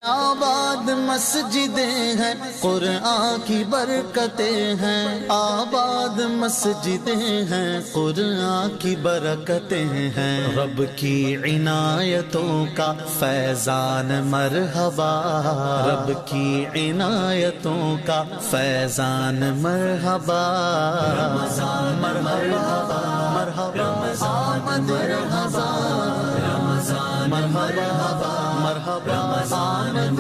आबाद मस्जिदें हैं, कुरान की बरकतें हैं। आबाद मस्जिदें हैं, कुरान की बरकतें हैं। रब की इनायतों का फैजान मरहबा, रब की इनायतों का फैजान मरहबा। रमज़ान मरहबा मरहबा आमद रमज़ान, रमज़ान मरहबा मरहबा आमद